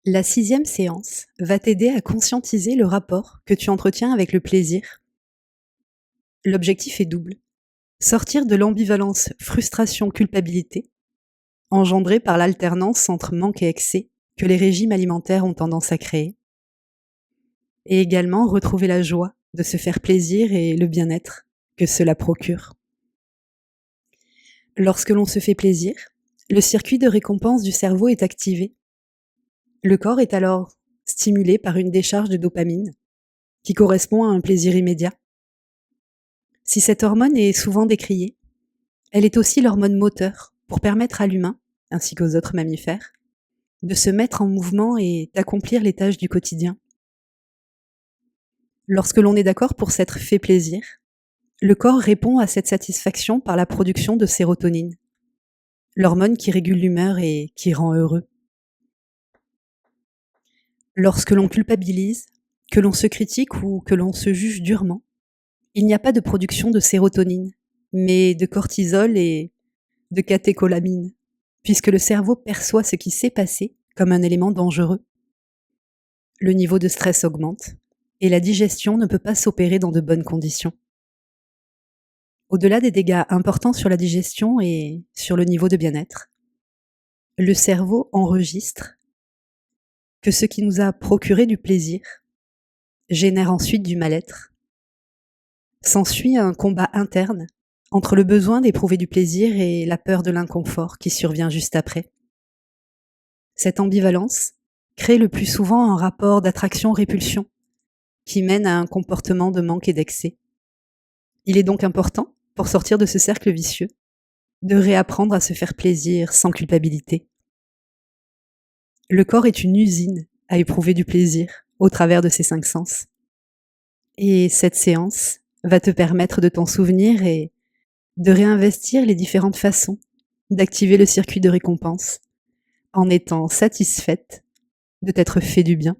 La 6e séance va t'aider à conscientiser le rapport que tu entretiens avec le plaisir. L'objectif est double. Sortir de l'ambivalence frustration-culpabilité, engendrée par l'alternance entre manque et excès que les régimes alimentaires ont tendance à créer, et également retrouver la joie de se faire plaisir et le bien-être que cela procure. Lorsque l'on se fait plaisir, le circuit de récompense du cerveau est activé. Le corps est alors stimulé par une décharge de dopamine qui correspond à un plaisir immédiat. Si cette hormone est souvent décriée, elle est aussi l'hormone moteur pour permettre à l'humain, ainsi qu'aux autres mammifères, de se mettre en mouvement et d'accomplir les tâches du quotidien. Lorsque l'on est d'accord pour s'être fait plaisir, le corps répond à cette satisfaction par la production de sérotonine, l'hormone qui régule l'humeur et qui rend heureux. Lorsque l'on culpabilise, que l'on se critique ou que l'on se juge durement, il n'y a pas de production de sérotonine, mais de cortisol et de catécholamine, puisque le cerveau perçoit ce qui s'est passé comme un élément dangereux. Le niveau de stress augmente et la digestion ne peut pas s'opérer dans de bonnes conditions. Au-delà des dégâts importants sur la digestion et sur le niveau de bien-être, le cerveau enregistre que ce qui nous a procuré du plaisir génère ensuite du mal-être. S'ensuit un combat interne entre le besoin d'éprouver du plaisir et la peur de l'inconfort qui survient juste après. Cette ambivalence crée le plus souvent un rapport d'attraction-répulsion qui mène à un comportement de manque et d'excès. Il est donc important, pour sortir de ce cercle vicieux, de réapprendre à se faire plaisir sans culpabilité. Le corps est une usine à éprouver du plaisir au travers de ses 5 sens. Et cette séance va te permettre de t'en souvenir et de réinvestir les différentes façons d'activer le circuit de récompense en étant satisfaite de t'être fait du bien.